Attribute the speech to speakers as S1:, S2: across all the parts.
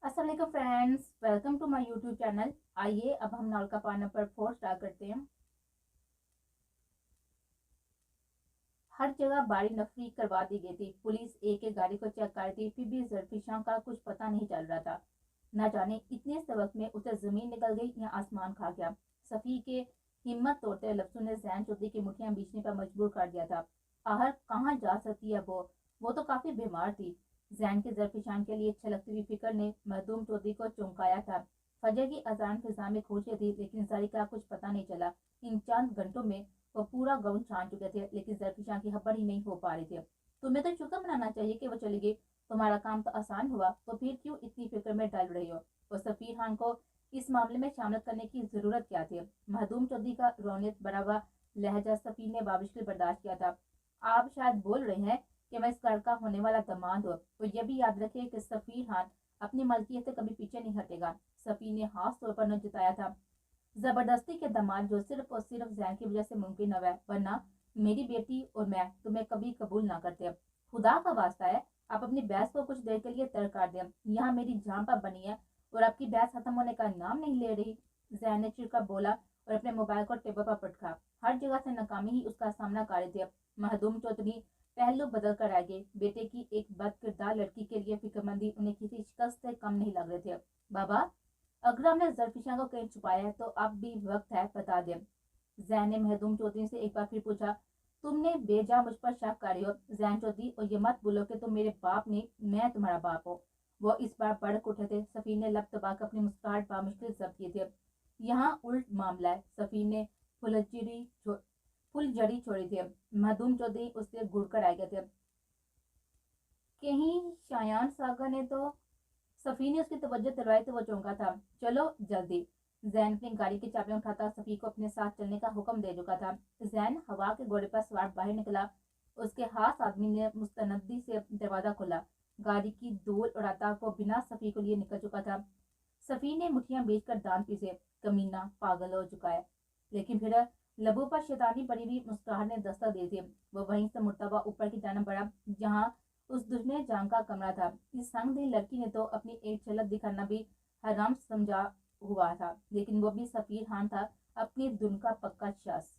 S1: अस्सलाम वालेकुम friends, welcome to my YouTube channel. आइए अब हम नाल का पाना पर 4 स्टार्ट करते हैं। हर जगह बारी नफरी करवा दी गई थी। पुलिस एक एक गाड़ी को चेक कर रही थी, फिर भी जरफिशां का कुछ पता नहीं चल रहा था। न जाने इतने से वक्त में उसे जमीन निकल गई या आसमान खा गया। सफी के हिम्मत तोड़ते लफ्जों ने जैन चौधरी की मुठ्ठियां बीचने पर मजबूर कर दिया था। आहर कहाँ जा सकती है वो तो काफी बीमार थी। जैन के जरफिशान के लिए छलकती हुई फिक्र ने मखदूम चौधरी को चौंकाया था। फजर की अजान फिजा में गूंज थी, लेकिन जरी का कुछ पता नहीं चला। इन चंद घंटों में वो पूरा गाँव छान चुके थे, लेकिन जरफिशां की खबर ही नहीं हो पा रही थी। तुम्हें तो शुक्र मनाना चाहिए कि वो चली गई। तुम्हारा काम तो आसान हुआ, तो फिर क्यों इतनी फिक्र में डाल रही हो? और सफीर खान को इस मामले में शामिल करने की जरूरत क्या थी? महदूम चौधरी का रौनियत भरा हुआ लहजा सफीर ने बाबिश बर्दाश्त किया था। आप शायद बोल रहे हैं कि मैं इस घर का होने वाला दामाद हूँ, तो ये भी याद रखिए कि सफीर खान अपनी मलकियत से कभी पीछे नहीं हटेगा। सफीर ने खास तौर पर न जताया था। जबरदस्ती के दामाद जो सिर्फ और सिर्फ जैन की वजह से मुमकिन है, वरना मेरी बेटी और मैं तुम्हें कभी कबूल ना करते। खुदा का वास्ता है, आप अपनी बहस को कुछ देर के लिए तर्क कर दें। यहाँ मेरी जान पर बनी है और आपकी बहस खत्म होने का नाम नहीं ले रही। जैन ने चिड़कर बोला और अपने मोबाइल को टेबल पर पटका। हर जगह से नाकामी ही उसका सामना कर रहे थे। महदूम चौधरी पहलू बदल कर आ गए। बेटे की एक बद किरदार लड़की के लिए फिक्रमंदी उन्हें किसी शिकस्त से कम नहीं लग रहे थे। बाबा, अगर हमने जरफिशा को कहीं छुपाया है तो अब भी वक्त है, बता दे। जैन ने महदूम चौधरी से एक बार फिर पूछा। तुमने बेजा मुझ पर शक कर रही हो जैन चौधरी, और ये मत बोलो कि तुम मेरे बाप नहीं, मैं तुम्हारा बाप हूँ। वो इस बार भड़क उठे थे। सफीर ने लब दबाकर अपनी मुस्कुराहट बामुश्किल जब्त किए थे। यहाँ उल्ट मामला है। सफीर ने फुलझड़ी छोड़ी थी। महदूम चौधरी उससे घुड़कर आ गए थे। कहीं शायान सागर ने तो सफी ने उसकी तवज्जो दिलवाई तो वो चौंका था। चलो जल्दी। जैन अपनी गाड़ी की चाबियां उठाता सफी को अपने साथ चलने का हुक्म दे चुका था। जैन हवा के घोड़े पर सवार बाहर निकला। उसके हाथ आदमी ने मुस्तनदी से दरवाजा खोला। गाड़ी की धूल उड़ाता वो बिना सफी को लिए निकल चुका था। सफी ने मुठियां बेचकर दांत पीसे। कमीना पागल हो चुका है। लेकिन फिर लबों पर शैतानी भरी हुई मुस्कुराहट ने दस्तक दे दी। वो वहीं से मुड़ता हुआ ऊपर की जाना बढ़ा, जहाँ उस दुश्मन जान का कमरा था। इस संग दिल लड़की ने तो अपनी एक झलक दिखाना भी हराम समझा हुआ था, लेकिन वो भी सफीर खान था, अपनी धुन का पक्का शख्स।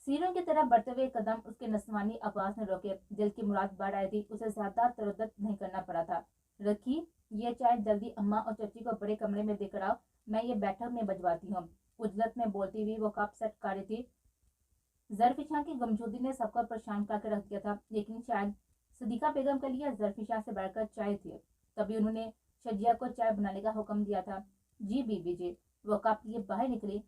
S1: सीरों की तरह बढ़ते हुए कदम उसके नस्वानी आवाज ने रोके। दिल की मुराद बढ़ आई थी, उसे ज्यादा तरद्दुत नहीं करना पड़ा था। रखी, ये चाय जल्दी अम्मा और चाची को बड़े कमरे में देकर आओ, मैं ये बैठक में बजवाती हूँ। उजलत में बोलती हुई वो कप सेट कर रही थी। जरफिशा की गमजूदी ने सबको परेशान करके रख दिया था, लेकिन शायद सदीका बेगम के लिए जरफिशा से बढ़कर चाय थी। तभी उन्होंने शजिया को चाय बनाने का हुक्म दिया था। जी बीबी जी। वो कप लिए बाहर निकली।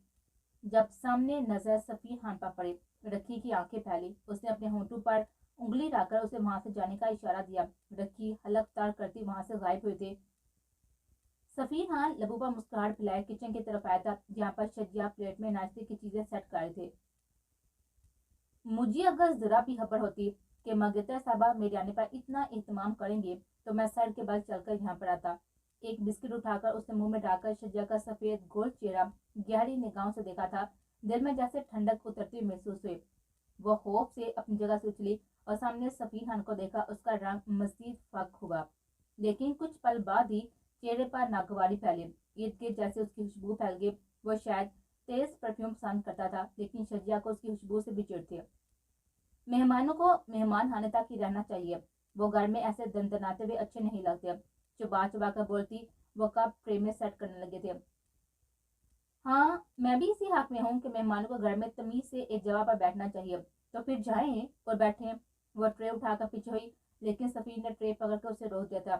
S1: जब सामने नजर सफी खान पर पड़ी, रखी की आंखें फैली। उसने अपने होंठों पर उंगली रखकर उसे वहां से जाने का इशारा दिया। रखी हलक तार करती वहां से गायब हुए थे। सफी खान लबू पर मुस्कुराहट फैलाए किचन की तरफ आया था, जहाँ पर शजिया प्लेट में नाश्ते की चीजें सेट कर रहे थे। मुझे अगर जरा भी खबर होती कि मंगेतर साहबा मेरे आने पर इतना एहतमाम करेंगे, तो मैं सर के बल चलकर यहाँ पर आता। एक बिस्किट उठाकर उसने मुंह में डालकर शजिया का सफेद गोल चेहरा गहरी निगाहों से देखा था। दिल में जैसे ठंडक उतरती महसूस हुई। वो खौफ से अपनी जगह से उछली और सामने सफीर खान को देखा। उसका रंग मजीद फक हुआ, लेकिन कुछ पल बाद ही चेहरे पर नागवारी फैली। ईद गिर्द जैसे उसकी खुशबू फैल गई। वो शायद तेज परफ्यूम पसंद करता था, लेकिन शजिया को उसकी खुशबू से भी चिढ़ थी। मेहमानों को मेहमान खाने तक ही रहना चाहिए। वो घर में ऐसे दनदनाते हुए अच्छे नहीं लगते। चुबा चुबा कर बोलती। वो कप ट्रे में सेट करने लगे थे। हाँ, मैं भी इसी हक में हूँ कि मेहमानों को घर में तमीज से एक जगह पर बैठना चाहिए। तो फिर जाएं और बैठें। वो ट्रे उठाकर पीछे हुई, लेकिन सफीर ने ट्रे पकड़कर उसे रोक दिया था।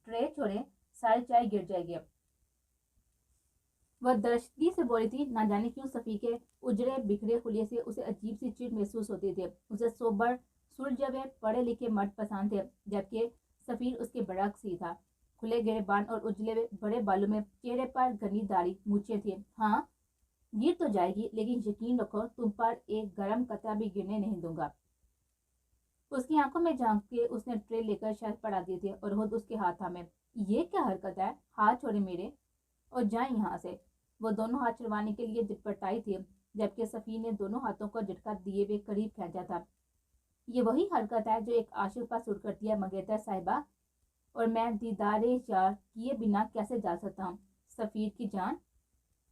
S1: ट्रे छोड़े, सारी चाय गिर जाएगी। वह दरश्की से बोली थी। ना जाने क्यों सफी के उजड़े बिखरे खुलिये से उसे अजीब सी चिढ़ महसूस होती थी। उसे सोबर सुलझे हुए पढ़े लिखे मर्द पसंद थे, जबकि सफीर उसके बड़क सी था। खुले गहरे बाल और उजले हुए बड़े बालों में चेहरे पर घनी दाढ़ी मूछें थी। हाँ, गिर तो जाएगी, लेकिन यकीन रखो तुम पर एक गर्म कतरा भी गिरने नहीं दूंगा। उसकी आंखों में झांक के उसने ट्रे लेकर शहद पड़ा दिए थे और खुद उसके हाथ थामे। ये क्या हरकत है? हाथ छोड़े मेरे और जाए यहाँ से। वो दोनों हाथ छुड़वाने के लिए झटपटाई थी, जबकि सफी ने दोनों हाथों को झटका दिए हुए करीब खींचा था। ये वही हरकत है जो एक आशिक पर सुट करती है मंगेतर साहिबा। और मैं दीदारे यार किए बिना कैसे जा सकता हूँ। सफीर की जान।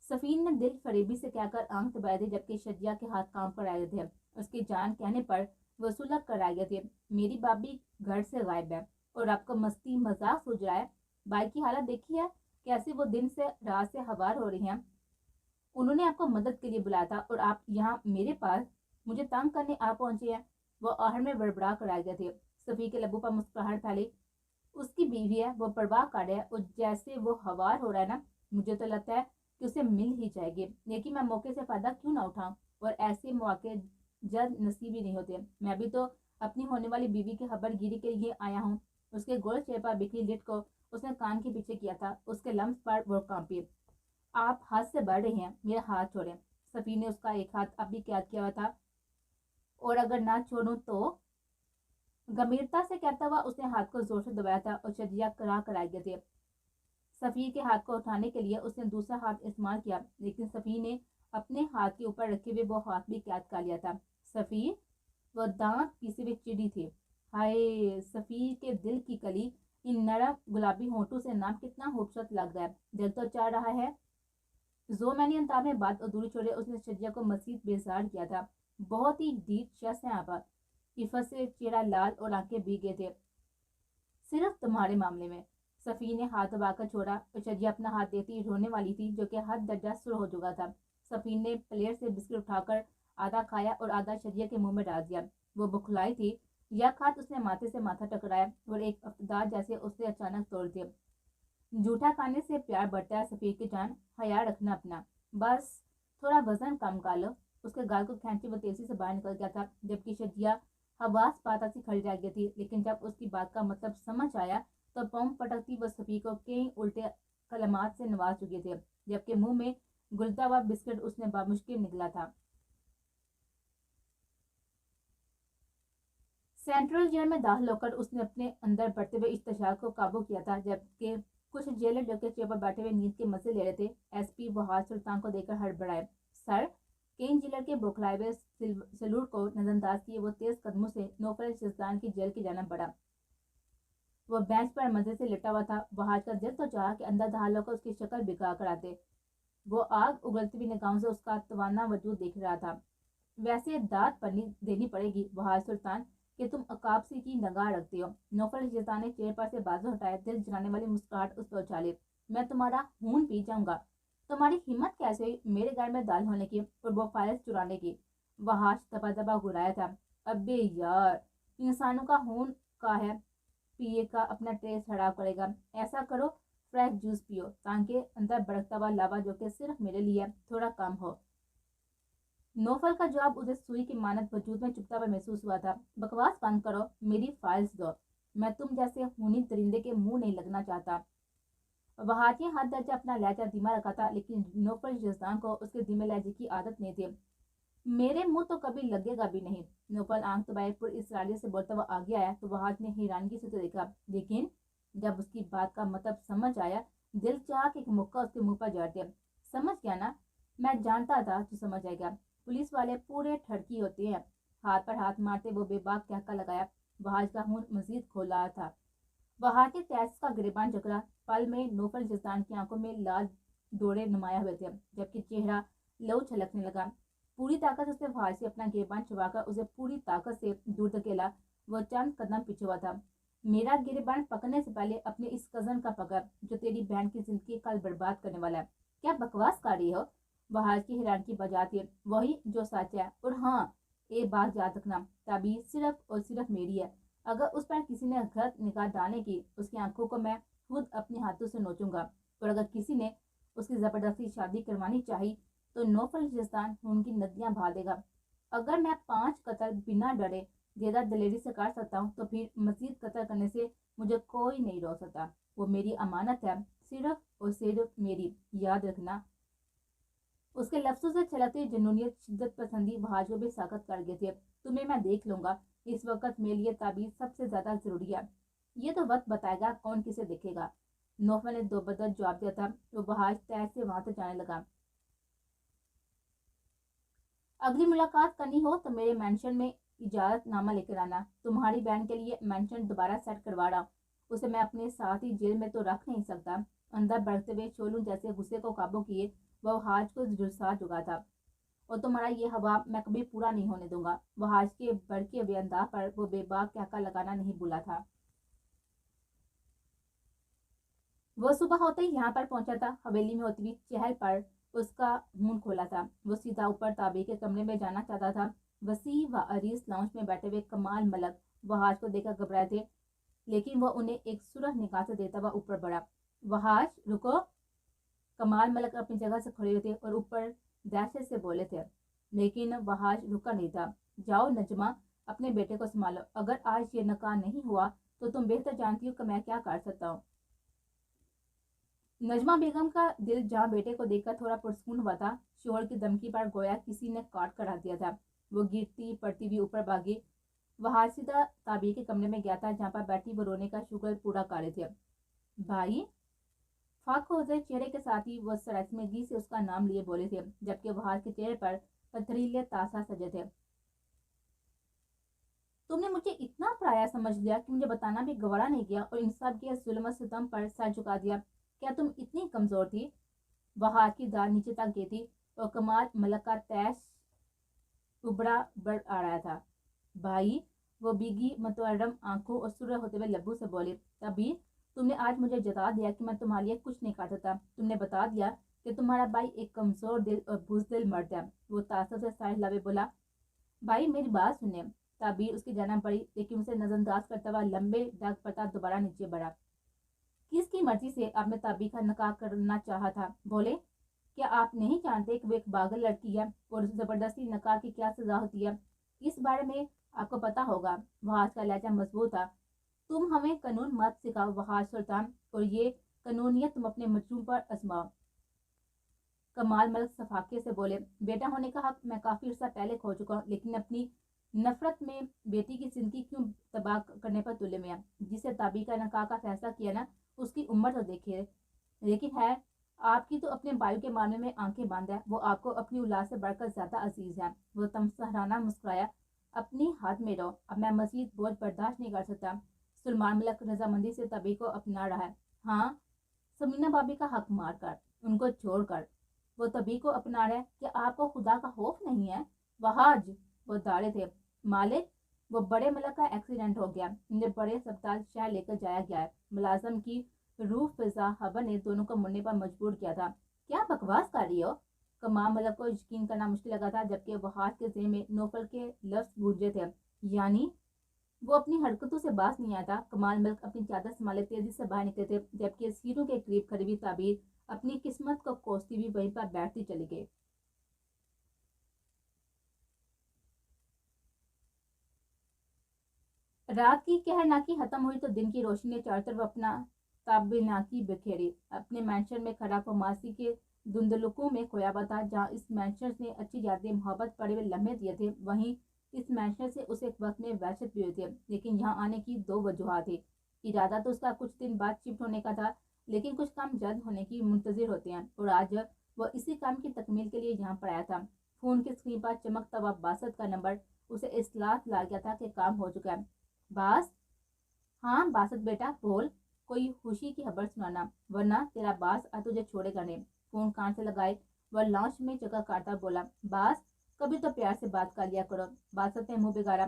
S1: सफीर ने दिल फरेबी से कहकर आंख दबाए थे, जबकि शजिया के हाथ काम पर आए थे। उसकी जान कहने पर वो सुलग कर आ गए थे। मेरी भाभी घर से गायब है और आपको मस्ती मजाक सूझ रहा है। भाई की हालत देखी है, कैसे वो दिन से रात से हवार हो रही हैं। उन्होंने आपको मदद के लिए बुलाया था और आप यहाँ मेरे पास मुझे तंग करने आ पहुंचे हैं। वो आहट में बड़बड़ा कर आ गए थे। सफी के लबों पर मुस्कुराहट फैली। उसकी बीवी है, वो परवाह कर रहा है और जैसे वो हवार हो रहा है ना, मुझे तो लगता है कि उसे मिल ही जाएगी। लेकिन मैं मौके से फायदा क्यों ना उठाऊं, और ऐसे मौके जल्द नसीब ही नहीं होते। मैं भी तो अपनी होने वाली बीवी की खबरगिरी के लिए आया हूँ। उसके गोल चेहरे पर बिखरी लिट को उसने कान के पीछे किया था। उसके लम्स पर वो कांपी। आप हाथ से बढ़ रहे हैं, मेरा हाथ छोड़ें। सफी ने उसका एक हाथ अभी कैद किया हुआ था। और अगर ना छोड़ूं तो, गंभीरता से कहता हुआ उसने हाथ को जोर से दबाया था और शजिया करा कर आ गए थे। सफी के हाथ को उठाने के लिए उसने दूसरा हाथ इस्तेमाल किया, लेकिन सफी ने अपने हाथ के ऊपर रखे हुए वो हाथ भी कैद कर लिया था। सफी, वो दांत पीसे हुए चिड़ी थी। हाय, सफी के दिल की कली इन नरम गुलाबी होंठों से नाम कितना खूबसूरत लग रहा है। दिल तो चाह रहा है। जो मैंने अंदाज में बात अधूरी छोड़े, उसने शजिया को मजीद बेजार किया था। बहुत ही डीप शख्स है आप। इफत से चेहरा लाल और आंखें भीगे थे। सिर्फ तुम्हारे मामले में। सफी ने हाथ दबाकर छोड़ा और शजिया अपना हाथ देती रोने वाली थी, जो कि हद दर्जा सुर हो चुका था। सफी ने प्लेट से बिस्किट उठाकर आधा खाया और आधा शजिया के मुंह में डाल दिया। वो बुखलाई थी। यह खात उसने माथे से माथा टकराया और एक अफ्तार जैसे उससे अचानक तोड़ दिया। जूठा खाने से प्यार बढ़ता है सफीर की जान, हया रखना अपना। बस थोड़ा वजन कम कर लो। उसके गाल को खींचे वो तेजी से बाहर निकल गया था, जबकि शजिया हवास पाता सी खड़ी रह गई थी। लेकिन जब उसकी बात का मतलब समझ आया तो पम पटकती वो सफी को कई उल्टे कलमात से नवाज चुके थे, जबकि मुंह में गुलता हुआ बिस्किट उसने बामुश्किल निकला था। सेंट्रल जेल में दाखिल होकर उसने अपने अंदर बढ़ते हुए इश्तियाक को काबू किया था, जबकि कुछ जेलर जो के चेयर पर बैठे हुए नींद के मजे ले रहे थे। एसपी वहाज सुल्तान को देखकर हड़बड़ाए। सर, कई जेलर के बौखलाए हुए सलूट को नजरअंदाज किए वो तेज कदमों से नौफल शिजदान की जेल की जाना बढ़ा। वो बेंच पर मजे से लेटा हुआ था। वहाज का दिल तो चाहा कि अंदर दाखिल होकर उसकी शक्ल बिगा कर आते। वो आग उगलती हुई निगाहों से उसका तवाना वजूद देख रहा था। वैसे दाद देनी पड़ेगी वहाज सुल्तान कि तुम अकाबसी की नगाह रखते हो। नौफल शिजदान ने चेयर पर से बाजू हटाए, दिल जलाने वाली मुस्कुराहट उस पर उछाली। मैं तुम्हारा खून पी जाऊंगा। तुम्हारी हिम्मत कैसे हुई मेरे घर में दाल होने की और वो फाइल्स चुराने की। वहाज दबा दबा घुराया था। अबे यार, इंसानों का खून का है, पिए का अपना टेस्ट खराब करेगा। ऐसा करो, फ्रेश जूस पियो, ताकि अंदर भड़कता हुआ लावा जो कि सिर्फ मेरे लिए थोड़ा कम हो। नौफल का जवाब उसे सुई की मानत वजूद में चुपता हुआ महसूस हुआ था। बकवास बंद करो, मेरी फाइल्स दो। मैं तुम जैसे खूनी दरिंदे के मुंह नहीं लगना चाहता। वहाजी हाथ दर्जा अपना लहजा धीमा रखा था, लेकिन नौफल शिजदान को उसके धीमे लहजे की आदत नहीं थी। मेरे मुंह तो कभी लगेगा भी नहीं। नौफल आंख दबाए पर इसराइली से बोलता हुआ आगे आया तो वहाज ने हैरानगी से तो देखा, लेकिन जब उसकी बात का मतलब समझ आया, दिल चाह के एक मुक्का उसके मुंह पर जड़ दिया। समझ गया ना? मैं जानता था तू समझ जाएगा। पुलिस वाले पूरे ठड़की होते हैं। हाथ पर हाथ मारते वो बेबाक कहका लगाया। वहाज का मुंह मजीद खोला था। वहाज के टैक्स का गिरबान जकड़ा। पल में नौफल जिस्तान की आंखों में लाल डोरे नुमाया हुए थे, जबकि चेहरा लहू छलकने लगा। पूरी ताकत उसने वहाज से अपना गिरबान छुपाकर उसे पूरी ताकत से दूर धकेला। वो चंद कदम पीछे हुआ था। मेरा गिरबान पकड़ने से पहले अपने इस कजन का पकड़, जो तेरी बहन की जिंदगी कल बर्बाद करने वाला है। क्या बकवास कर रही हो? वहाज की हैरानगी बजा थी। वही जो सच है। और हाँ, एक बात याद रखना, ताबीज सिर्फ और सिर्फ मेरी है। अगर उस पर किसी ने गलत निगाह डालने की, उसकी आंखों को मैं खुद अपने हाथों से नोचूंगा। और अगर किसी ने उसकी जबरदस्ती शादी करवानी चाहिए तो नौफल जिस्तान उनकी नदियां बहा देगा। अगर मैं 5 कत्ल बिना डरे ज्यादा दलेरी से कर सकता हूँ, तो फिर मजीद कत्ल करने से मुझे कोई नहीं रोक सकता। वो मेरी अमानत है, सिर्फ और सिर्फ मेरी, याद रखना। उसके लफ्जों से छलकती जुनूनियत शिद्दत पसंदी वहाज को भी साकत कर गए थे। तुम्हें मैं देख लूंगा। इस वक्त मेरे लिए ताबीज सबसे ज्यादा जरूरी है। ये तो वक्त बताएगा कौन किसे देखेगा। नौफल ने दो बदल जवाब दिया था। वो वहाज तय से वहां से जाने लगा। अगली मुलाकात करनी हो तो मेरे मेंशन में इजाजत नामा लेकर आना। तुम्हारी बहन के लिए मेंशन दोबारा सेट करवा रहा। उसे मैं अपने साथ ही जेल में तो रख नहीं सकता। अंदर बढ़ते हुए शोलू जैसे गुस्से को काबू किए वह हाज को झुलसा चुका था। और तुम्हारा ये हवा मैं कभी पूरा नहीं होने दूंगा। वह हाज के भड़के हुए अंदाज पर वो बेबाक कहका लगाना नहीं भूला था। वो सुबह होते ही यहाँ पर पहुंचा था। हवेली में होती हुई चहल पर उसका मुंह खोला था। वो सीधा ऊपर ताबी के कमरे में जाना चाहता था। वसी व अरीस लाउंज में बैठे हुए कमाल मलक वहाज को देखकर घबराए थे, लेकिन वह उन्हें एक सुरह निगाह से देता हुआ ऊपर बढ़ा। वहाज रुको। कमाल मलक अपनी जगह से खड़े हुए थे और ऊपर दहशत से बोले थे, लेकिन वहाज रुका नहीं था। जाओ नजमा, अपने बेटे को संभालो। अगर आज ये नकाह नहीं हुआ तो तुम बेहतर जानती हो कि मैं क्या कर सकता हूँ। नजमा बेगम का दिल जहाँ बेटे को देखकर थोड़ा पुरस्कून हुआ था, शोहर की धमकी पर गोया किसी ने काट करा दिया था। वो गिरती पड़ती हुई ऊपर भागी। वहां सीधा ताबी के कमरे में गया था, जहाँ पर बैठी वो रोने का शुक्र पूरा कर रहे थे। भाई, फाक हो गए चेहरे के साथ ही वो शर्मिंदगी से उसका नाम लिए बोले थे, जबकि वहाज के चेहरे पर पथरीले तासा सजे थे। तुमने मुझे इतना पराया समझ लिया कि मुझे बताना भी गवारा नहीं किया और इंसाफ के जुल्म सितम पर सर झुका दिया। क्या तुम इतनी कमजोर थी? वहाज की दाल नीचे तक गई थी और कमाल मलक का तैश उबड़ा बढ़ आ रहा था। भाई, वो भीगी मतवरम आंखों और सुरह होते हुए लब्बू से बोले, तभी तुमने आज मुझे जता दिया कि मैं तुम्हारे लिए कुछ नहीं कर सकता। तुमने बता दिया कि तुम्हारा भाई एक कमजोर दिल और बुजदिल मर्द है। वो तासब से साइड लावे बोला, भाई मेरी बात सुनिए। ताबीर उसकी जाना पड़ी, लेकिन उसे नजरअंदाज करता हुआ लंबे डग पड़ता दोबारा नीचे बढ़ा। किसकी मर्जी से आपने ताबी का निकाह करना चाहा था? बोले, क्या आप नहीं जानते कि वो एक पागल लड़की है और जबरदस्ती निकाह की क्या सजा होती है? इस बारे में आपको पता होगा। वहाज का लहजा मजबूत था। तुम हमें कानून मत सिखाओ वहाज सुल्तान, और ये कानूनियत तुम अपने मजलूम पर आजमाओ। कमाल मलक सफाके से बोले, बेटा होने का हक मैं काफी अर्सा पहले खो चुका हूँ, लेकिन अपनी नफरत में बेटी की जिंदगी क्यों तबाह करने पर तुले में है? जिसे ताबी का निकाह का फैसला किया ना, उसकी उम्र तो देखिए। लेकिन है आपकी तो अपने भाई के मामले में आंखें बंद है। वो आपको अपनी औलाद से बढ़कर ज्यादा अजीज है। वो तमसहराना मुस्कुराया। अपनी हाथ में रहो, अब मैं मजीद बोझ बर्दाश्त नहीं कर सकता। सलमान मलक रजामंदी से तबी को अपना रहा है। हाँ, समीना भाभी का हक मार कर, उनको छोड़कर वो तभी को अपना रहा है कि आपको खुदा का खौफ नहीं है? वहाज, वो दाड़े थे। मालिक, वो बड़े मलक का एक्सीडेंट हो गया, उन्हें बड़े अस्पताल शहर लेकर जाया गया है। मुलाजम की रूह फिजा हवा ने दोनों को मुड़ने पर मजबूर किया था। क्या बकवास कर रही हो? कमाल मलक को यकीन करना मुश्किल लगा था, जबकि वहाज के ज़हन में नौफल के लफ्ज गूंजे थे। यानी वो अपनी हरकतों से बाज नहीं आता। कमाल मलक अपनी चादर संभाले तेजी से बाहर निकले थे, जबकि सीटों के करीब खड़ी हुई ताबीर अपनी किस्मत को कोसती हुई वहीं पर बैठती चली गई। रात की कहरनाकी खत्म हुई तो दिन की रोशनी ने चारों तरफ अपना ताबिनाकी बिखेरी। अपने मैंशन में खड़ा वो मासी के धुंधलुकों में खोया हुआ था। जहाँ इस मैंशन ने अच्छी यादें मोहब्बत पड़े हुए लम्हे दिए थे, वहीं इस मैंशन से उसे एक वक्त में वहशत भी हुई थी। लेकिन यहाँ आने की दो वजूहत थी। इरादा तो उसका कुछ दिन बाद शिफ्ट होने का था, लेकिन कुछ काम जल्द होने की मुंतजिर होते हैं, और आज वह इसी काम की तकमील के लिए यहाँ पर आया था। फोन की स्क्रीन पर चमकता हुआ बासठ का नंबर उसे इस्लाह ला गया था कि काम हो चुका है। बास, हाँ बासत बेटा बोल, कोई खुशी की खबर सुनाना, वरना तेरा बास आज तुझे छोड़ेगा नहीं। फोन कान से लगाए वह लॉन्च में जगह काटता बोला, बास कभी तो प्यार से बात कर लिया करो। बासत ने मुंह बिगाड़ा,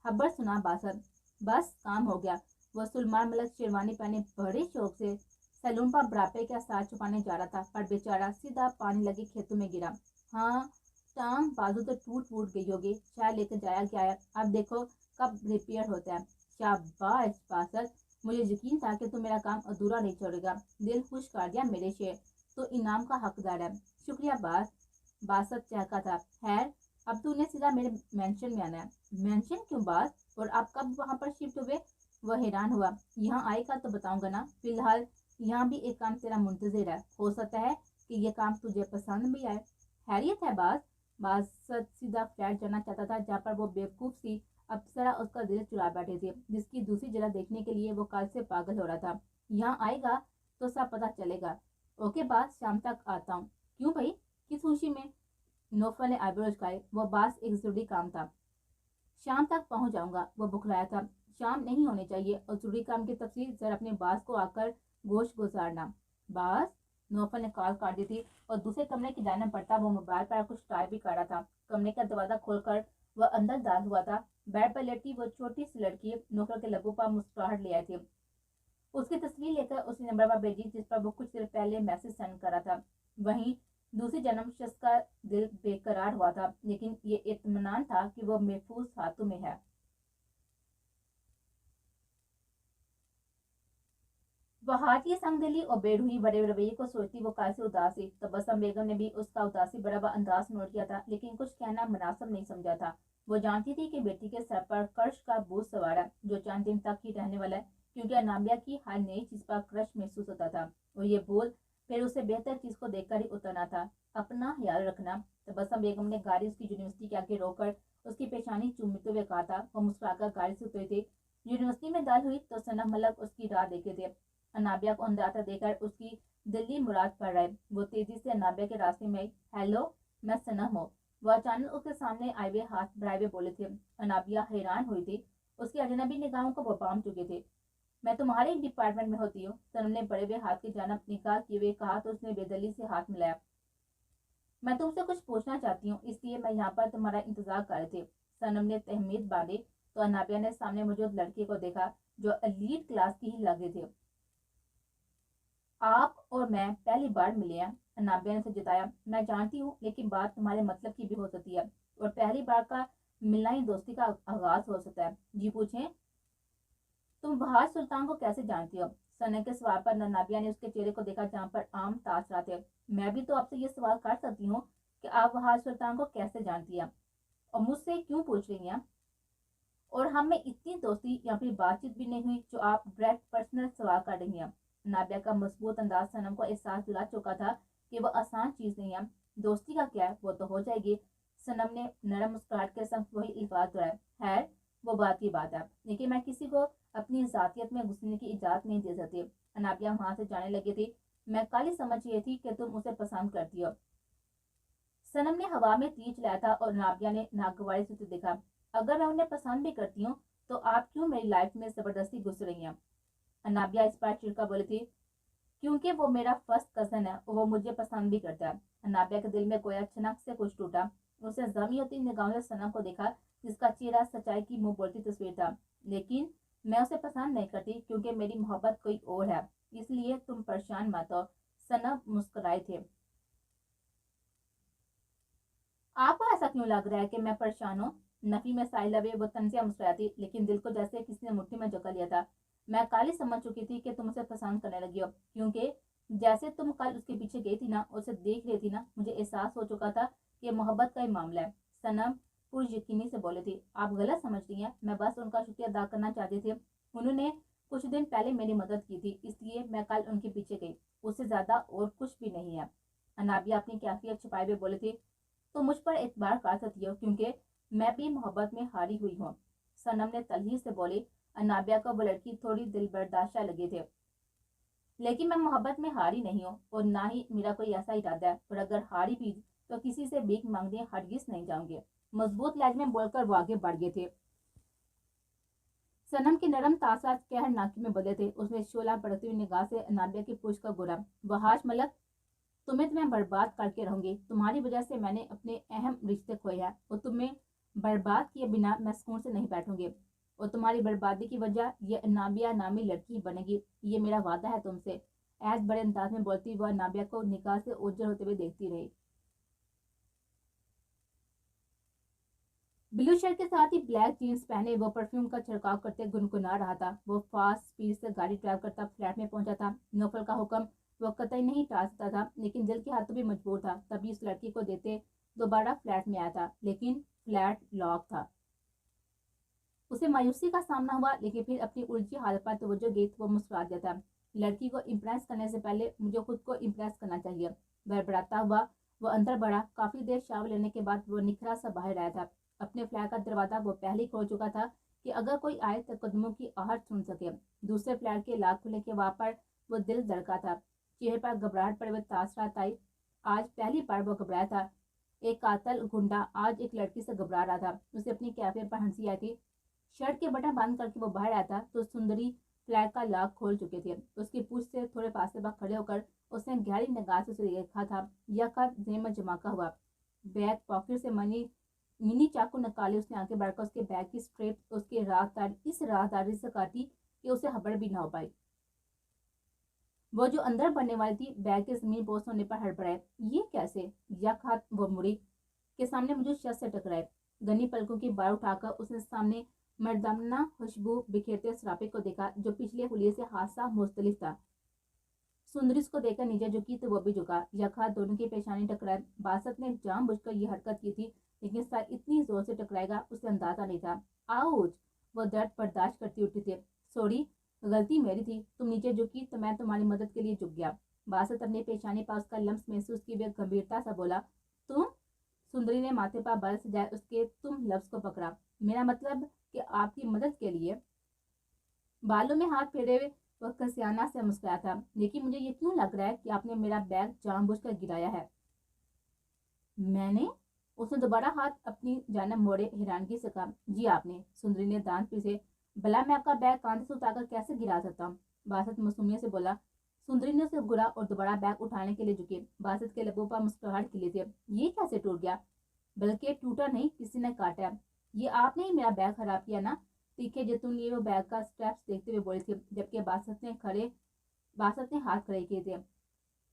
S1: खबर सुना बासत। बस काम हो गया। वह सुलमान मलक शेरवानी पहने बड़े शौक से सैलून पर बुढ़ापे का साथ छुपाने जा रहा था, पर बेचारा सीधा पानी लगे खेतों में गिरा। हाँ, टांग बाजू तो टूट फूट गई होगी, शायद लेकर जाया गया है, अब देखो कब रिपेयर होता है। शाबाश बासत, मुझे यकीन था कि तू मेरा काम अधूरा नहीं छोड़ेगा। दिल खुश कर दिया मेरे शेर, तो इनाम का हकदार है। शुक्रिया बास। बासत चहका था। खैर, अब तूने सीधा मेरे मेंशन में आना है। मेंशन क्यों बास, और आप कब वहां पर शिफ्ट हुए? वह हैरान हुआ। यहाँ आएगा तो बताऊंगा ना, फिलहाल यहाँ भी एक काम तेरा मुंतजिर है। हो सकता है कि ये काम तुझे पसंद भी आए। हैरियत है बास। बासत सीधा फ्लैट जाना चाहता था, जहाँ पर वो बेवकूफ सी अप्सरा उसका दिल चुरा बैठे थे, जिसकी दूसरी जगह देखने के लिए वो कल से पागल हो रहा था। यहाँ आएगा तो सब पता चलेगा। ओके बास, शाम तक आता हूँ। क्यों भाई, किस खुशी में? नौफल ने आईब्रो झुकाए। वो बास एक जरूरी काम था। शाम तक पहुंच जाऊंगा, वो बुखलाया था। شام نہیں ہونے چاہیے اور ضروری کام کی تفصیل ذرا اپنے باس کو آ کر گوشت گزارنا۔ باس؟ نوفل نے کال کاٹ دی تھی اور دوسرے کمرے کی جانب بڑھتا وہ موبائل پر کچھ ٹائپ بھی کر رہا تھا۔ کمرے کا دروازہ کھول کر وہ اندر داخل ہوا تھا۔ بیڈ پر لیٹی وہ چھوٹی سی لڑکی نوفل کے لبوں پر مسکراہٹ لے آئی تھی۔ اس کی تصویر لے کر اس نے نمبر پر بھیجی جس پر وہ کچھ دیر پہلے میسج سینڈ کر رہا تھا۔ وہیں دوسری جنم شخص کا دل بے قرار ہوا تھا، لیکن یہ اطمینان تھا کہ وہ محفوظ ہاتھوں میں ہے۔ وہ ہاتھ کی سنگ دلی اور بے روحی بڑے رویے کو سوچتی وہ کیسے اداس تھی۔ تبسم بیگم نے بھی اس کا اداسی بڑا انداز نوٹ کیا تھا، لیکن کچھ کہنا مناسب نہیں سمجھا تھا۔ وہ جانتی تھی کہ بیٹی کے سر پر کرش کا بوجھ سوار ہے جو چند دن تک ہی رہنے والا ہے، کیونکہ انابیہ کی ہر نئی چیز پر کرش محسوس ہوتا تھا اور یہ بوجھ پھر اسے بہتر چیز کو دیکھ کر ہی اترنا تھا۔ اپنا خیال رکھنا۔ تبسم بیگم نے گاڑی اس کی یونیورسٹی کے آگے روک کر اس کی پیشانی چومتے ہوئے کہا تھا۔ وہ مسکرا کر گاڑی سے اتری تھی۔ یونیورسٹی میں داخل ہوئی تو صنم ملک اس کی راہ دیکھے تھے۔ انابیہ کو اندر آتا دیکھ کر اس کی دلی مراد پڑ رہے۔ وہ تیزی سے انابیہ کے راستے میں آئی۔ ہیلو، میں صنم ہوں۔ وہ اچانک اس کے سامنے آئے ہوئے ہاتھ بڑھائے ہوئے بولے تھے۔ انابیہ حیران ہوئی تھی۔ اس کی اجنبی نگاہوں کو وہ پام چکے تھے۔ میں تمہارے ڈپارٹمنٹ میں ہوتی ہوں، صنم نے بڑے ہوئے ہاتھ کی جانب نگاہ کیے ہوئے کہا تو اس نے بے دلی سے ہاتھ ملایا۔ میں تم سے کچھ پوچھنا چاہتی ہوں، اس لیے میں یہاں پر تمہارا انتظار کر رہے تھے۔ صنم نے تہمید باندھی تو انابیہ نے سامنے موجود لڑکے کو دیکھا جو ایلیٹ کلاس کی ہی لگے تھے۔ آپ اور میں پہلی بار ملے ہیں، انابیہ نے اسے جتایا۔ میں جانتی ہوں، لیکن بات تمہارے مطلب کی بھی ہو سکتی ہے اور پہلی بار کا ملنا ہی دوستی کا آغاز ہو سکتا ہے۔ جی پوچھیں۔ تم بہار سلطان کو کیسے جانتی ہو؟ سنے کے سوال پر انابیہ نے اس کے چہرے کو دیکھا جہاں پر عام تاثرات تھے۔ میں بھی تو آپ سے یہ سوال کر سکتی ہوں کہ آپ بہار سلطان کو کیسے جانتی ہیں اور مجھ سے کیوں پوچھ رہی ہیں؟ اور ہم میں اتنی دوستی یا پھر بات چیت بھی نہیں ہوئی جو آپ ڈائریکٹ پرسنل سوال کر رہی ہیں۔ انابیہ کا مضبوط انداز صنم کو احساس دلا چکا تھا کہ وہ آسان چیز نہیں ہے۔ دوستی کا کیا ہے، وہ تو ہو جائے گی۔ صنم نے نرم مسکراہٹ کے سنگ وہی الفاظ دہرائے۔ خیر، وہ بات کی بات ہے، لیکن میں کسی کو اپنی ذاتیت میں گھسنے کی اجازت نہیں دے سکتی۔ انابیہ وہاں سے جانے لگی تھی۔ میں کل ہی سمجھ گئی تھی کہ تم اسے پسند کرتی ہو۔ صنم نے ہوا میں تیر چلایا تھا اور انابیہ نے ناگواری سے اسے دیکھا۔ اگر میں انہیں پسند بھی کرتی ہوں تو آپ کیوں میری لائف میں زبردستی گھس رہی ہیں؟ انابیہ اس پر چڑکا بولی تھی۔ کیونکہ وہ میرا فرسٹ کزن ہے اور وہ مجھے پسند بھی کرتا ہے۔ انابیہ کے دل میں گویا چھنک سے کچھ ٹوٹا۔ اسے زخمی ہوتی نگاہوں سے صنم کو دیکھا جس کا چہرہ سچائی کی منہ بولتی تصویر تھا۔ لیکن میں اسے پسند نہیں کرتی کیونکہ میری محبت کوئی اور ہے، اس لیے تم پریشان مت ہو۔ صنم مسکرائے تھے۔ آپ کو ایسا کیوں لگ رہا ہے کہ میں پریشان ہوں؟ نفی میں سائل لبے وہ تنزیہ مسکراتی، لیکن دل کو جیسے کسی نے مٹھی میں جکڑ لیا تھا۔ میں کل ہی سمجھ چکی تھی کہ تم اسے پسند کرنے لگی ہو، کیونکہ جیسے تم کل اس کے پیچھے گئی تھی نا، اسے دیکھ رہی تھی نا، مجھے احساس ہو چکا تھا کہ محبت کا ہی معاملہ ہے۔ صنم پر یقینی سے بولے تھی۔ آپ غلط سمجھ رہی ہیں، میں بس ان کا شکریہ ادا کرنا چاہتی تھی۔ انہوں نے کچھ دن پہلے میری مدد کی تھی، اس لیے میں کل ان کے پیچھے گئی، اس سے زیادہ اور کچھ بھی نہیں ہے۔ انابیہ اپنی کیفیت چھپائے ہوئے بولے تھی۔ تو مجھ پر اعتبار کر سکتی ہو کیونکہ میں بھی محبت میں ہاری ہوئی ہوں، صنم نے تلخی سے بولی۔ انابیہ کو وہ لڑکی تھوڑی دل برداشتہ لگی تھے۔ لیکن میں محبت میں ہاری نہیں ہوں اور نہ ہی میرا کوئی ایسا ارادہ ہے، اور اگر ہاری بھی تو کسی سے بھیک مانگنے ہرگز نہیں جاؤں گے۔ مضبوط لہجے میں بول کر وہ آگے بڑھ گئے تھے۔ صنم کے نرم تاثرات قہر ناکی میں بدلے تھے۔ اس نے شعلہ بڑھتی ہوئی نگاہ سے انابیہ کی پوچھ کا گورا۔ وحاش ملک، تمہیں تو میں برباد کر کے رہوں گی۔ تمہاری وجہ سے میں نے اپنے اہم رشتے کھوئے ہیں اور تمہیں برباد کیے بنا میں سکون سے نہیں بیٹھوں گی، اور تمہاری بربادی کی وجہ یہ انابیہ نامی لڑکی بنے گی، یہ میرا وعدہ ہے تم سے۔ ایس بڑے انداز میں بولتی وہ انابیہ کو نگاہ سے اوجھل ہوتے ہوئے دیکھتی رہی۔ بلو شرٹ کے ساتھ ہی بلیک جینس پہنے وہ پرفیوم کا چھڑکاؤ کرتے گنگنا رہا تھا۔ وہ فاسٹ سپیڈ سے گاڑی ڈرائیو کرتا فلیٹ میں پہنچا تھا۔ نوفل کا حکم وہ قطعی نہیں ٹال سکتا تھا، لیکن دل کے ہاتھوں بھی مجبور تھا، تبھی اس لڑکی کو دیتے دوبارہ فلیٹ میں آیا تھا، لیکن فلیٹ لاک تھا۔ اسے مایوسی کا سامنا ہوا، لیکن پھر اپنی الجھی حالت پر توجہ گئی تو وہ مسکرا دیا تھا۔ لڑکی کو امپریس کرنے سے پہلے مجھے خود کو امپریس کرنا چاہیے۔ بڑبڑاتا ہوا وہ اندر بڑھا۔ کافی دیر شاور لینے کے بعد وہ نکھرا سا باہر آیا تھا۔ اپنے فلیٹ کا دروازہ وہ پہلے ہی کھول چکا تھا کہ اگر کوئی آئے تو قدموں کی آہٹ سن سکے۔ دوسرے فلیٹ کے لاک کھلنے کے وہاں پر وہ دل دھڑکا تھا، چہرے پر گھبراہٹ پڑے ہوئے تاثرات آئی۔ آج پہلی بار وہ گھبرایا تھا۔ ایک قاتل گنڈا آج ایک لڑکی سے گھبرا رہا تھا۔ اسے اپنی کیفیت پر ہنسی آئی تھی۔ शर्ट के बटन बंद करके वो बाहर आया था तो सुंदरी फ्लैग का लॉक खोल चुके थे। उसकी पूछ से थोड़े फासले पर खड़े होकर उसने गहरी निगाह से उसे देखा था। यह का जेब जमाका हुआ बैग पॉकेट से मिनी चाकू निकाले उसने आगे बढ़कर उसके बैग की स्ट्रेप उसके राहदारी से काटी कि उसे हबड़ भी ना हो पाई। वो जो अंदर बढ़ने वाली थी बैग के जमीन पोस्ट होने पर हड़बड़ाए। ये कैसे? यह हाथ वो मुड़ी के सामने मुझे शख्स से टकराए। घनी पलकों की बार उठाकर उसने सामने मर्दाना खुशबू बिखेरते सरापे को देखा जो पिछले हुलिये से हादसा मुख्तलिफ था। सुंदरी उसको देखकर नीचे झुकी तो वो भी झुका। यह दोनों की पेशानी टकराए। बासत ने जानबूझकर यह हरकत की थी लेकिन सर इतनी जोर से टकराएगा उसे अंदाजा नहीं था। आउच! वो दर्द बर्दाश्त करती उठी थी। सॉरी, गलती मेरी थी। तुम नीचे झुकी तो मैं तुम्हारी मदद के लिए झुक गया। बासत अपनी पेशानी पर उसका लम्स महसूस की वे गंभीरता से बोला, तुम? सुंदरी ने माथे पर बल से जाए उसके तुम लफ्ज को पकड़ा। मेरा मतलब कि आपकी मदद के लिए। बालों में हाथ फेरे हुए वह कसियाना से मुस्कुराया था। लेकिन मुझे ये क्यों लग रहा है कि आपने मेरा बैग जानबूझकर गिराया है? मैंने? उसने दोबारा हाथ अपनी जानब मोड़े हैरानगी से कहा। जी आपने। सुंदरी ने दांत पीसे। भला मैं आपका बैग कांधे से उतारकर कैसे गिरा सकता हूँ? बासत मासूमियत से बोला। सुंदरी ने उसे घुरा और दोबारा बैग उठाने के लिए झुकी। बासत के लबों पर मुस्कुराहट खिली थी। ये कैसे टूट गया? बल्कि टूटा नहीं, किसी ने काटा। ये आपने ही मेरा बैग खराब किया ना? तीखे जैतून लिए वो बैग का स्ट्रैप्स देखते हुए बोली थी जबकि बासत ने हाथ खड़े किए थे।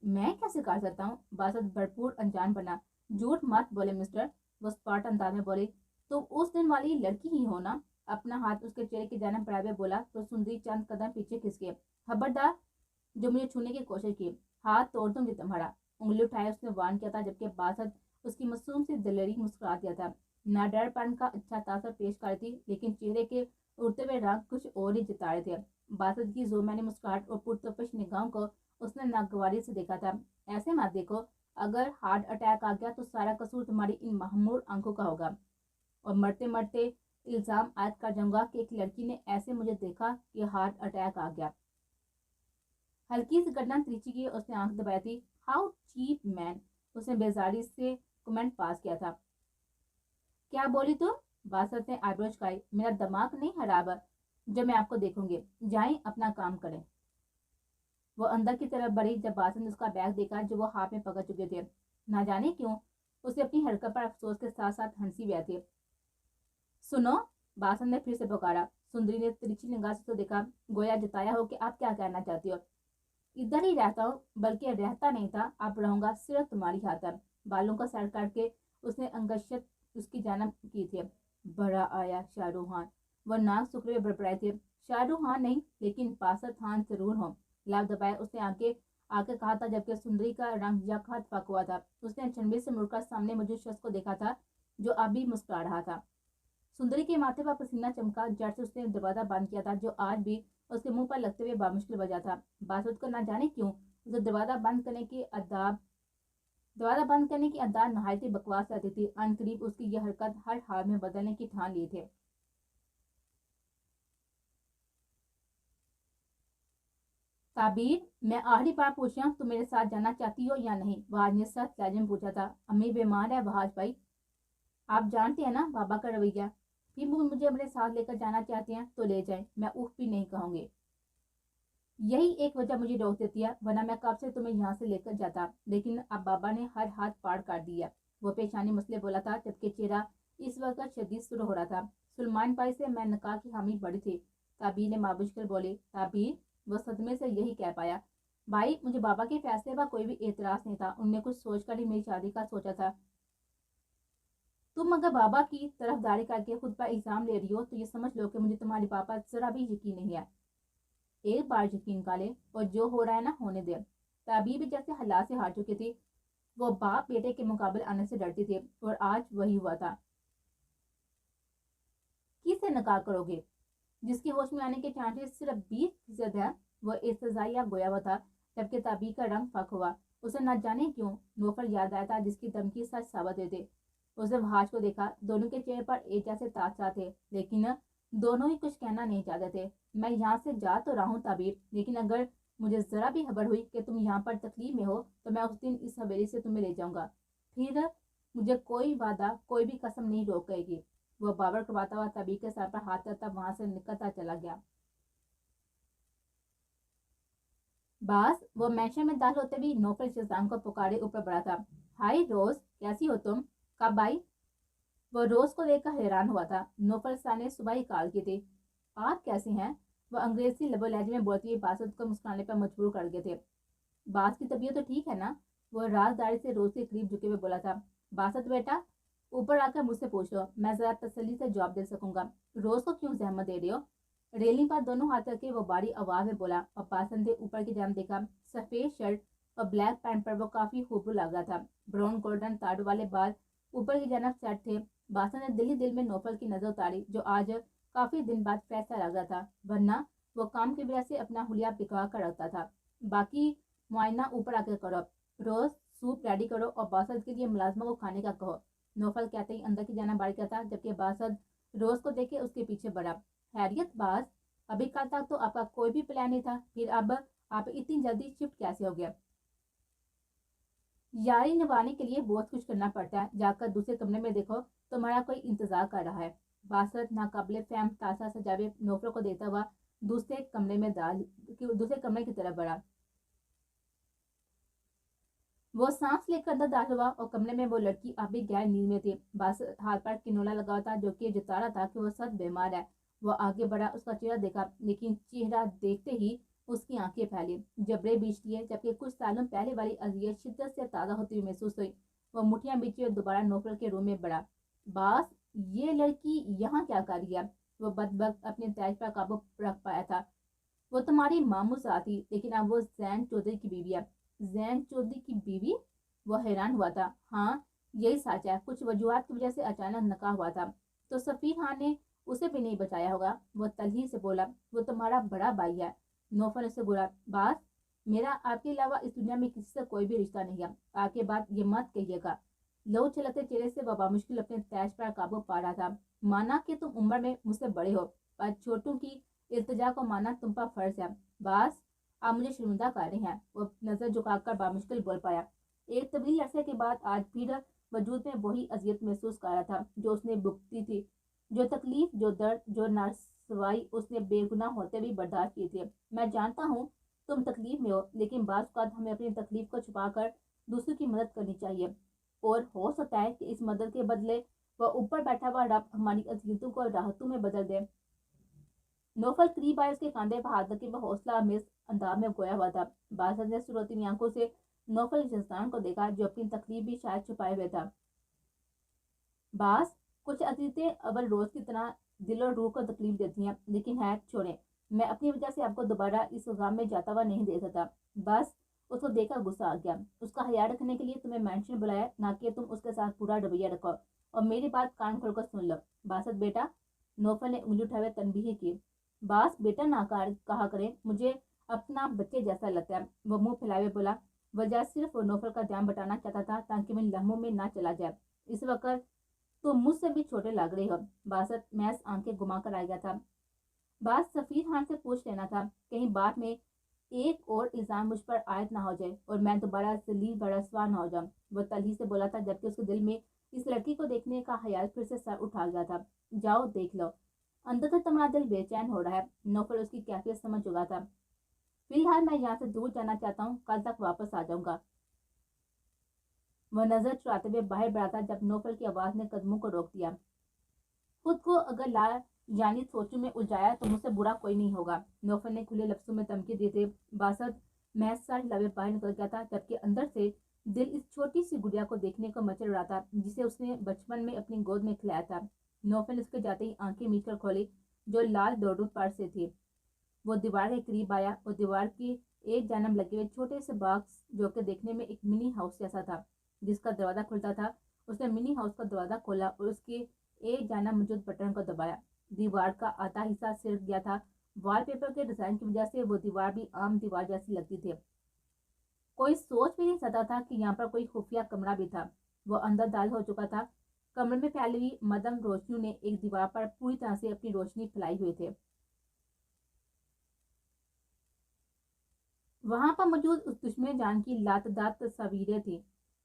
S1: मैं कैसे कर सकता हूँ? बासत भरपूर अनजान बना। झूठ मत बोले मिस्टर, वो स्पार्ट अंदाज में बोली। तो उस दिन वाली लड़की ही हो ना? अपना हाथ उसके चेहरे की जानब बढ़ाए हुए बोला तो सुंदरी चंद कदम पीछे खिसके। खबरदार जो मुझे छूने की कोशिश की, हाथ तोड़ दूंगी तुम्हारा। उंगली उठाए उसने वार्न किया था जबकि बासत उसकी मासूम सी दिलेरी मुस्कुरा दिया था। नाडरपन का अच्छा तासर पेश कर थी लेकिन चेहरे के उड़ते हुए रंग कुछ और ही जता रहे थे। बासत की जोरमैनी मुस्कुराहट और पुरतपश निगाहों को उसने नागवारी से देखा था। ऐसे मत देखो, अगर हार्ट अटैक आ गया तो सारा कसूर तुम्हारी इन महमूर आंखों का होगा और मरते मरते इल्जाम आयद कर जाऊंगा कि एक लड़की ने ऐसे मुझे देखा कि हार्ट अटैक आ गया। हल्की सी गर्दन त्रिची की उसने आंख दबाई थी। हाउ चीप मैन, उसने बेजारी से कमेंट पास किया था। क्या बोली तुम? बासत ने आईब्रोज खाई। मेरा दिमाग नहीं खराब है जो मैं आपको देखूंगी। जाएं अपना काम करें। वो अंदर की तरफ बढ़ी जब बासत ने उसका बैग देखा जो वो हाथ में पकड़ चुके थे। ना जाने क्यों उसे अपनी हरकत पर अफसोस के साथ साथ हंसी भी आती। सुनो, बासत ने फिर से पुकारा। सुंदरी ने तिरछी निगाह से तो देखा, गोया जताया हो कि आप क्या कहना चाहती हो। इधर ही रहता हूँ, बल्कि रहता नहीं था, अब रहूंगा सिर्फ तुम्हारी खातर। बालों का सर काट के उसने अंगशत उसकी जानब की थी। बड़ा आया शाहरुख खान, वह नाक सुखरे बड़बड़ाए थे। शाहरुख खान नहीं लेकिन बासत खान जरूर हो। लाभ दबाए उसने आके आके कहा था जबकि सुंदरी का रंग यकहत पक हुआ था। उसने अचंभे से मुड़कर सामने मौजूद शख्स को देखा था जो अभी मुस्कुरा रहा था। सुंदरी के माथे पर पसीना चमका। जट से उसने दरवाजा बंद किया था जो आज भी उसके मुंह पर लगते हुए बामुश्किल बजा था। बासुद को न जाने क्यों उसे दरवाजा बंद करने की अदाब नहायती बकवास रहती थी। अनकरीब उसकी यह हरकत हर हाल में बदलने की ठान लिए थे। ताबीर, मैं आखिरी बार पूछ रहा हूँ तुम मेरे साथ जाना चाहती हो या नहीं? वहाज ने सख्त लहजे में पूछा था। अम्मी बीमार है वहाज भाई, आप जानते हैं ना बाबा का रवैया। फिर मुझे अपने साथ लेकर जाना चाहते हैं तो ले जाएं, मैं उफ भी नहीं कहूंगी। यही एक वजह मुझे रोक देती है, वरना मैं कब से तुम्हें यहाँ से लेकर जाता। लेकिन अब बाबा ने हर हाथ पार कर दिया। वो पेशानी मसले बोला था जबकि चेहरा इस वक्त शदीद सुर हो रहा था। सुलमान भाई से मैं निकाह की हामी बड़ी थी, ताबीर ने माबूज कर बोली। ताबीर, वो सदमे से यही कह पाया। भाई, मुझे बाबा के फैसले पर कोई भी एतराज नहीं था। उनने कुछ सोचकर ही मेरी शादी का सोचा था। तुम अगर बाबा की तरफदारी करके खुद पर इल्जाम ले रही हो तो ये समझ लो कि मुझे तुम्हारी बात पर जरा भी यकीन नहीं है। एक बार यकीन कर ले और जो हो रहा है ना होने दे। तभी भी जैसे हालात से हार चुकी थी। वो बाप बेटे के मुकाबले आने से डरती थी और आज वही हुआ था। किससे नकार करोगे? जिसके होश में आने के चांसेस सिर्फ 20% है। वो इस्तजाइया गोया हुआ था जबकि ताबी का रंग फक हुआ। उसे न जाने क्यों नौफर याद आया था जिसकी धमकी सच साबित हुए थे। उसने वहाज को देखा। दोनों के चेहरे पर एक जैसे ताजा थे लेकिन दोनों ही कुछ कहना नहीं चाहते थे। मैं यहाँ से जा तो रहा हूँ ताबीर, लेकिन अगर मुझे जरा भी खबर हुई कि तुम यहाँ पर तकलीफ में हो तो मैं उस दिन इस हवेली से तुम्हें ले जाऊंगा। फिर मुझे कोई वादा कोई भी कसम नहीं रोकेगी। वो बाबर करवाता हुआ तबी के सर पर हाथ रखता वहां से निकलता चला गया। बास वो मैशे में दाखिल होते भी नौफल शहजान को पुकारे ऊपर बढ़ा था। हाय रोज, कैसी हो तुम? कब आई? वो रोज को देखकर हैरान हुआ था। नौफल शाह ने सुबह ही कॉल की थी। आप कैसी हैं? वो अंग्रेजी लबो लहजे में बोलती हुई बासत को मुस्कुराने पर मजबूर कर गए थे। बास की तबीयत तो ठीक है ना? वो राजदारी से रोज के करीब झुके हुए बोला था। बासत बेटा, ऊपर आकर मुझसे पूछ लो, मैं जरा तसल्ली से जवाब दे सकूंगा। रोज को क्यों जहमत दे रही हो? रेलिंग पर दोनों हाथ रखे वो बारी आवाज में बोला और बासन ने ऊपर की जान देखा। सफेद शर्ट और ब्लैक पैंट पर वो काफी खूबसूरत लग रहा था। ब्राउन गोल्डन ताड़ वाले बाल ऊपर की जानब सेट थे। बासन ने दिल में नौफल की नजर उतारी, जो आज काफी दिन बाद फैसला लग रहा था, वरना वो काम की वजह से अपना हुलिया बिखवा कर रखता था। बाकी मुआयना ऊपर आकर करो। रोज सूप रेडी करो और बासत के लिए मुलाजमा को खाने का कहो। नौफल कहते ही अंदर की जाना बारी था, जबकि बासत रोज को देखे उसके पीछे बढ़ा। हैरियत बाज, अभी कल तक तो आपका कोई भी प्लान नहीं था, फिर अब आप इतनी जल्दी शिफ्ट कैसे हो गया? यारी निभाने के लिए बहुत कुछ करना पड़ता है। जाकर दूसरे कमरे में देखो, तुम्हारा कोई इंतजार कर रहा है। बासत नाकाबिले फैम तासा सजावे नौकरों को देता हुआ दूसरे कमरे की तरफ बढ़ा। वो सांस लेकर अंदर दाखिल हुआ और कमरे में वो लड़की अभी गैर नींद में थी। बस हाथ पर किनोला लगा था, जो कि जता रहा था कि वो सच बीमार है। वो आगे बढ़ा, उसका चेहरा देखा, लेकिन चेहरा देखते ही उसकी आंखें फैली, जबड़े बीच लिए, जबकि कुछ सालों पहले वाली अजियत शिद्दत से ताज़ा होती हुई महसूस हुई। वो मुठियां बीची और दोबारा नौकर के रूम में बढ़ा। बास, ये लड़की यहाँ क्या कर रही है? वो बदबक अपने तेज पर काबू रख पाया था। वो तुम्हारी मामू सा थी, लेकिन अब वो जैन चौधरी की बीवी है। जैन चौधरी की बीवी? वो हैरान हुआ था। हाँ, यही सच है। कुछ वजूहत की वजह से अचानक नकाह हुआ था, तो सफीर खान ने उसे भी नहीं बचाया होगा। वो तलही से बोला। वो तुम्हारा बड़ा भाई है। नौफल से बोला। बास, मेरा आपके अलावा इस दुनिया में किसी से कोई भी रिश्ता नहीं है। आगे बात ये मत कहिएगा। लहू छलकते चेहरे से वह बामुश्किल अपने तेज पर काबू पा रहा था। माना कि तुम उम्र में मुझसे बड़े हो, पर छोटों की इल्तिजा को माना तुम पर फर्ज है। बास, आप मुझे शर्मिंदा कर रहे हैं। वो नजर झुकाकर बामुश्किल बोल पाया। एक तवील अरसे के बाद आज फिर वजूद में वही अजियत महसूस कर रहा था जो उसने भुगती थी, जो तकलीफ, जो दर्द, जो नारसवाई उसने बेगुनाह होते भी बर्दाश्त की थी। मैं जानता हूँ तुम तकलीफ में हो, लेकिन बाज़ औक़ात हमें अपनी तकलीफ को छुपा कर दूसरों की मदद करनी चाहिए, और हो सकता है कि इस मदद के बदले वह ऊपर बैठा हुआ रब हमारी अजियतों को राहतों में बदल दे। नौफल करीब आए, उसके कंधे पर हाथ रखे वह हौसला अमेज अंदाज में गोया हुआ था। बादशाह ने सुरती आंखों से नौफल शहजान को देखा, जो अपनी तकलीफ भी शायद छुपाए हुए था। बास, कुछ अतीतें अवल रोज की तरह दिल और रूह को तकलीफ देती हैं, लेकिन है छोड़ें। मैं अपनी वजह से आपको दोबारा इस गाम में जाता हुआ नहीं दे सकता। बस उसको देखकर गुस्सा आ गया। उसका ख्याल रखने के लिए तुम्हें मेंशन बुलाया, ना कि तुम उसके साथ पूरा रवैया रखो। और मेरी बात कान खोलकर सुन लो। बासत बेटा, नौफल ने उंगली उठाए तनबीह की। बास बेटा ना कहा करे, मुझे अपना बच्चे जैसा लगता है। वो मुंह फैलाए हुए बोला। वजह सिर्फ नौफल का ध्यान बटाना चाहता था, ताकि मैं लम्हों में ना चला जाए। इस वक्त तो मुझसे भी छोटे लग रहे हो। बासत महज आंखें घुमा कर आ गया था। बात सफीर खान से पूछ लेना था, कहीं बाद में एक और इल्जाम मुझ पर आयद ना हो जाए और मैं दोबारा जलील बरसवा ना हो जाऊं। वो तलही से बोला था, जबकि उसके दिल में इस लड़की को देखने का ख्याल फिर से सर उठा गया था। जाओ देख लो, अंदर तो तुम्हारा दिल बेचैन हो रहा है। नौफल उसकी कैफियत समझ चुका था। फिलहाल मैं यहाँ से दूर जाना चाहता हूँ, कल तक वापस आ जाऊंगा। वह नजर चुराते हुए बाहर बढ़ा था, जब नौफल की आवाज ने कदमों को रोक दिया। खुद को अगर ला यानी सोचों में उलझाया तो मुझसे बुरा कोई नहीं होगा। नौफल ने खुले लफ्जों में धमकी दी थी। बासत महज सारे लबे बाहर निकल गया था, जबकि अंदर से दिल इस छोटी सी गुड़िया को देखने को मचल रहा था, जिसे उसने बचपन में अपनी गोद में खिलाया था। नौफल इसके जाते ही आंखें मीच कर खोली, जो लाल डोडू पर से थी। वो दीवार के करीब आया और दीवार की एक जानब लगे हुए छोटे से बॉक्स, जो कि देखने में एक मिनी हाउस जैसा था, जिसका दरवाजा खुलता था। उसने मिनी हाउस का दरवाजा खोला और उसके एक जानब मौजूद बटन को दबाया। दीवार का आधा हिस्सा सिरक गया था। वॉलपेपर के डिजाइन की वजह से वो दीवार भी आम दीवार जैसी लगती थी। कोई सोच भी नहीं सकता था कि यहाँ पर कोई खुफिया कमरा भी था। वो अंदर दाल हो चुका था। कमरे में फैली हुई मदम रोशनी ने एक दीवार पर पूरी तरह से अपनी रोशनी फैलाई हुई थी। वहां पर मौजूद उस दुश्मन जान की लातदार तस्वीरें थी।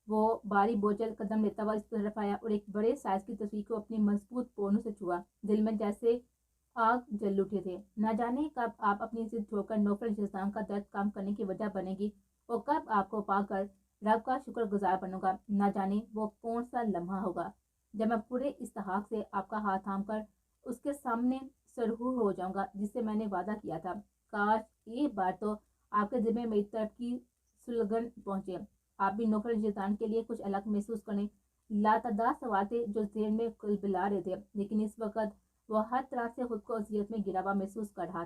S1: وہ باری بوجھل قدم لیتا ہوا اس طرف آیا اور ایک بڑے سائز کی تصویر کو اپنی مضبوط پونوں سے چھوا۔ دل میں جیسے آگ جل اٹھے تھے۔ نہ جانے کب آپ اپنی ضد چھوڑ کر نوفل جزدان کا درد کام کرنے کی وجہ بنے گی اور کب آپ کو پا کر رب کا شکر گزار بنوں گا۔ نہ جانے وہ کون سا لمحہ ہوگا جب میں پورے استحقاق سے آپ کا ہاتھ تھام کر اس کے سامنے سرخو ہو جاؤں گا جس سے میں نے وعدہ کیا تھا۔ کاش ایک بار تو آپ کے دل میں میری طرف کی سلگن پہنچے، آپ بھی نوفل جزدان کے لیے کچھ الگ محسوس کریں۔ لاتعداد سوال تھے جو ذہن میں قلبلا رہے تھے، لیکن اس وقت وہ ہر طرح سے خود کو اذیت میں گرا ہوا محسوس کر رہا تھا۔